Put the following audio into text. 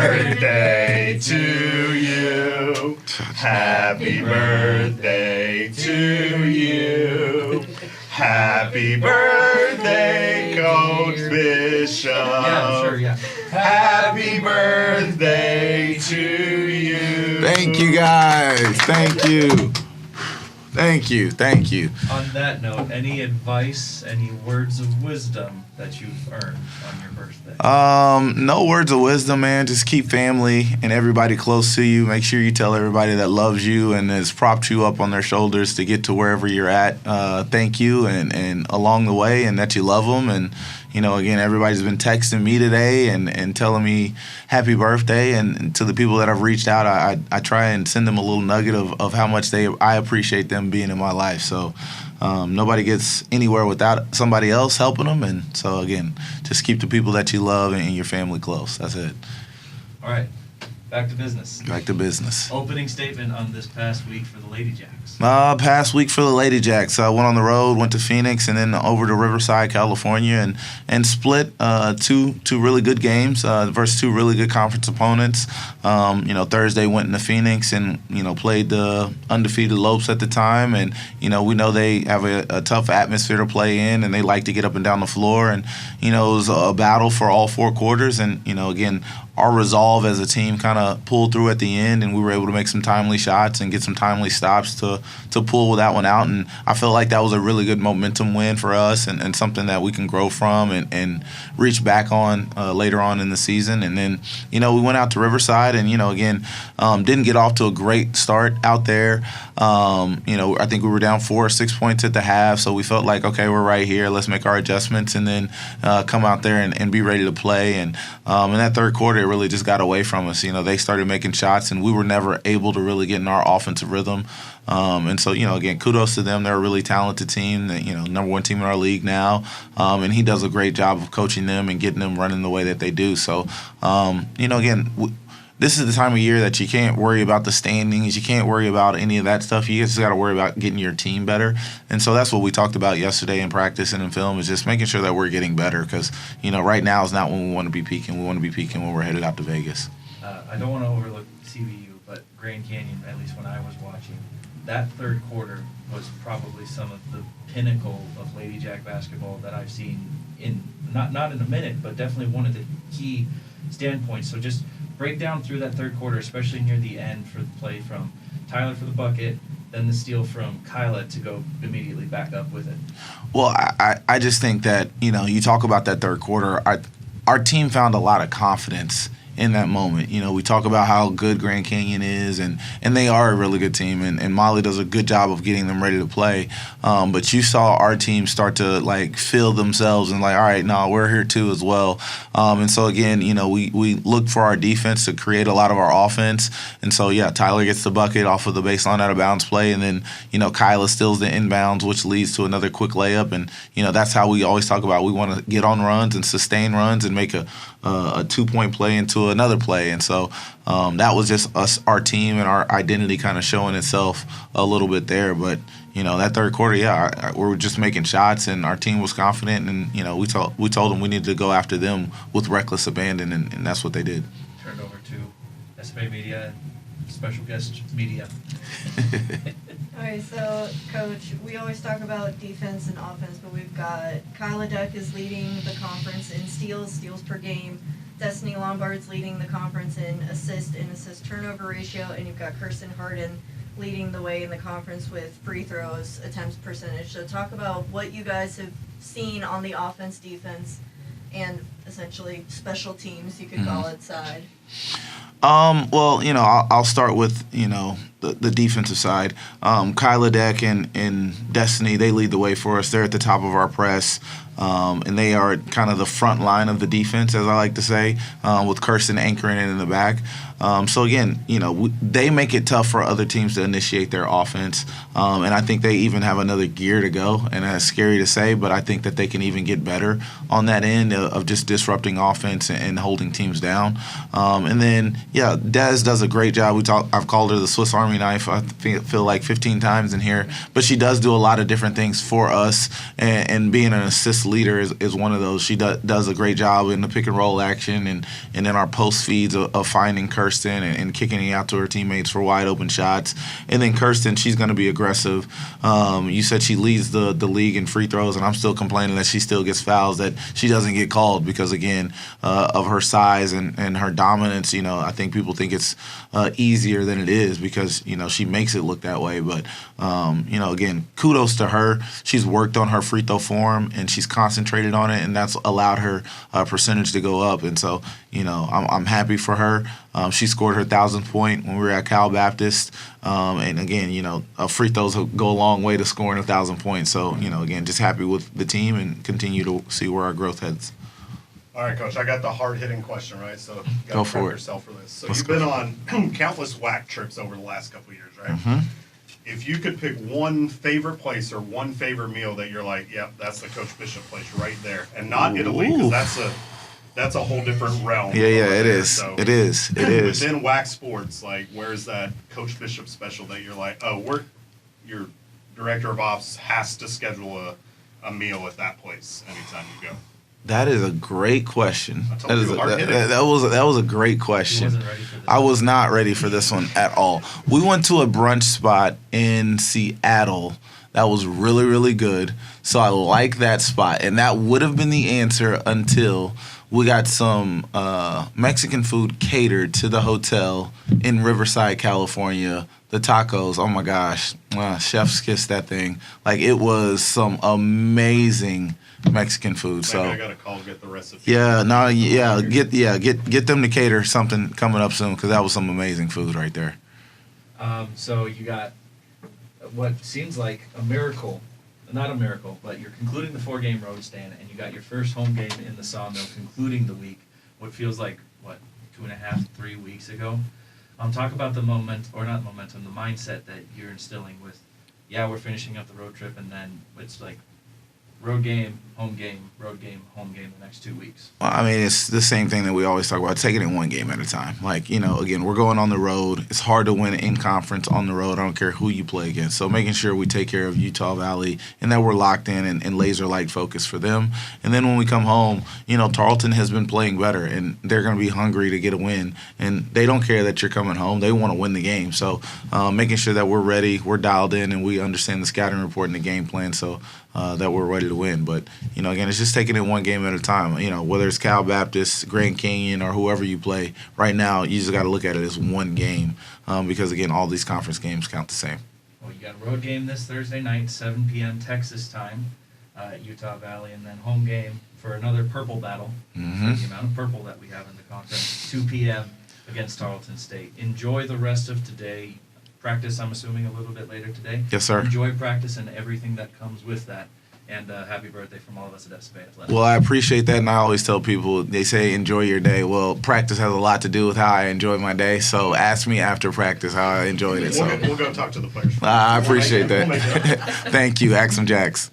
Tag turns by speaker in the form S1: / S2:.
S1: birthday to you. Happy birthday to you. Happy birthday, Coach Bishop.
S2: Yeah, sure, yeah.
S1: Happy birthday to you.
S3: Thank you, guys. Thank you. Thank you. Thank you.
S2: On that note, any advice, any words of wisdom that you've earned on your birthday?
S3: No words of wisdom, man. Just keep family and everybody close to you. Make sure you tell everybody that loves you and has propped you up on their shoulders to get to wherever you're at. Thank you and along the way, and that you love them. And, you know, again, everybody's been texting me today and telling me happy birthday. And to the people that I've reached out, I try and send them a little nugget of how much I appreciate them being in my life. So nobody gets anywhere without somebody else helping them. And so, again, just keep the people that you love and your family close. That's it.
S2: All right. Back to business.
S3: Back to business.
S2: Opening statement on this past week for the Ladyjacks.
S3: Past week for the Ladyjacks. I went on the road, went to Phoenix, and then over to Riverside, California, and split two really good games versus two really good conference opponents. Thursday went into Phoenix and, played the undefeated Lopes at the time. And, we know they have a tough atmosphere to play in, and they like to get up and down the floor. And, it was a battle for all four quarters. And, again, our resolve as a team kind of pulled through at the end, and we were able to make some timely shots and get some timely stops to pull that one out. And I felt like that was a really good momentum win for us and something that we can grow from and reach back on later on in the season. And then, we went out to Riverside and, again, didn't get off to a great start out there. I think we were down 4 or 6 points at the half, so we felt like, okay, we're right here. Let's make our adjustments and then come out there and be ready to play. And in that third quarter, it really just got away from us. They started making shots, and we were never able to really get in our offensive rhythm. And so, again, kudos to them. They're a really talented team, number one team in our league now. And he does a great job of coaching them and getting them running the way that they do. So, again, this is the time of year that you can't worry about the standings. You can't worry about any of that stuff. You just got to worry about getting your team better. And so that's what we talked about yesterday in practice and in film, is just making sure that we're getting better because, right now is not when we want to be peaking. We want to be peaking when we're headed out to Vegas.
S2: I don't want to overlook CVU, but Grand Canyon, at least when I was watching, that third quarter was probably some of the pinnacle of Ladyjack basketball that I've seen in not in a minute, but definitely one of the key standpoints. So just break down through that third quarter, especially near the end for the play from Tyler for the bucket, then the steal from Kyla to go immediately back up with it.
S3: Well, I just think that, you talk about that third quarter, our team found a lot of confidence in that moment. We talk about how good Grand Canyon is, and they are a really good team, and Molly does a good job of getting them ready to play. But you saw our team start to, feel themselves and, all right, no, we're here too as well. And so, again, we look for our defense to create a lot of our offense. And so, yeah, Tyler gets the bucket off of the baseline out of bounds play, and then, Kyla steals the inbounds, which leads to another quick layup. And, that's how we always talk about we want to get on runs and sustain runs and make a 2-point play into another play. And so that was just our team and our identity kind of showing itself a little bit there. But, that third quarter, we were just making shots, and our team was confident. And, we told them we needed to go after them with reckless abandon, and that's what they did.
S2: Turned over to SMA Media, special guest media.
S4: All right, so, Coach, we always talk about defense and offense, but we've got Kyla Deck is leading the conference in steals per game. Destiny Lombard's leading the conference in assist turnover ratio, and you've got Kirsten Harden leading the way in the conference with free throws attempts percentage. So talk about what you guys have seen on the offense, defense, and essentially special teams, you could call it, side.
S3: Well, I'll start with, the defensive side. Kyla Deck and Destiny, they lead the way for us. They're at the top of our press. And they are kind of the front line of the defense, as I like to say, with Kirsten anchoring it in the back. So, again, they make it tough for other teams to initiate their offense. And I think they even have another gear to go. And that's scary to say, but I think that they can even get better on that end of just disrupting offense and holding teams down. And then, Des does a great job. I've called her the Swiss Army Army knife, feel like 15 times in here. But she does do a lot of different things for us, and being an assist leader is one of those. She does a great job in the pick and roll action and in our post feeds of finding Kirsten and kicking it out to her teammates for wide open shots. And then Kirsten, she's going to be aggressive. You said she leads the league in free throws, and I'm still complaining that she still gets fouls that she doesn't get called because, again, of her size and her dominance. I think people think it's easier than it is because, she makes it look that way. But, again, kudos to her. She's worked on her free throw form, and she's concentrated on it, and that's allowed her percentage to go up. And so, I'm happy for her. She scored her 1,000th point when we were at Cal Baptist. And again, free throws go a long way to scoring 1,000 points. So, again, just happy with the team and continue to see where our growth heads.
S1: All right, Coach, I got the hard-hitting question, right? So you got
S3: Go
S1: to
S3: for
S1: prep
S3: it.
S1: yourself for this. So
S3: Let's
S1: you've
S3: go.
S1: been on countless WAC trips over the last couple of years, right?
S3: Mm-hmm.
S1: If you could pick one favorite place or one favorite meal that you're like, yep, that's the Coach Bishop place right there, and not Italy,
S3: Ooh.
S1: because that's a whole different realm.
S3: Yeah,
S1: over
S3: it
S1: there.
S3: is.
S1: So
S3: It is.
S1: within WAC sports, like, where's that Coach Bishop special that you're like, your director of ops has to schedule a meal at that place anytime you go?
S3: That is a great question.
S1: I told you, hard-hitting.
S3: That was a great
S2: He
S3: question.
S2: wasn't ready for this.
S3: I was not ready for this one at all. We went to a brunch spot in Seattle that was really, really good. So I like that spot. And that would have been the answer until we got some Mexican food catered to the hotel in Riverside, California. The tacos, oh my gosh. Chef's kiss that thing. Like, it was some amazing Mexican food.
S1: Maybe
S3: So
S1: I got to call get the recipe.
S3: get them to cater something coming up soon because that was some amazing food right there.
S2: So you got what seems like a miracle, not a miracle, but you're concluding the 4-game road stand, and you got your first home game in the Sawmill, concluding the week. What feels like 2.5, 3 weeks ago. Talk about the the mindset that you're instilling with. Yeah, we're finishing up the road trip, and then it's like road game, home game, road game, home game the next 2 weeks.
S3: Well, I mean, it's the same thing that we always talk about, taking it one game at a time. Like, again, we're going on the road. It's hard to win in conference on the road. I don't care who you play against. So making sure we take care of Utah Valley and that we're locked in and laser-like focus for them. And then when we come home, Tarleton has been playing better, and they're going to be hungry to get a win. And they don't care that you're coming home. They want to win the game. So making sure that we're ready, we're dialed in, and we understand the scouting report and the game plan so that we're ready to win. But, again, it's just taking it one game at a time. Whether it's Cal Baptist, Grand Canyon, or whoever you play, right now you just got to look at it as one game because, again, all these conference games count the same.
S2: Well, you got a road game this Thursday night, 7 p.m. Texas time at Utah Valley, and then home game for another purple battle.
S3: Mhm.
S2: For the amount of purple that we have in the conference, 2 p.m. against Tarleton State. Enjoy the rest of today. Practice, I'm assuming, a little bit later today.
S3: Yes, sir.
S2: Enjoy practice and everything that comes with that. And happy birthday from all of us at SFA Athletics.
S3: Well, I appreciate that, and I always tell people, they say enjoy your day. Well, practice has a lot to do with how I enjoy my day, so ask me after practice how I enjoyed it. So
S1: We'll go talk to the players.
S3: I appreciate
S1: We'll make it
S3: that.
S1: up.
S3: Thank you, Axum Jacks.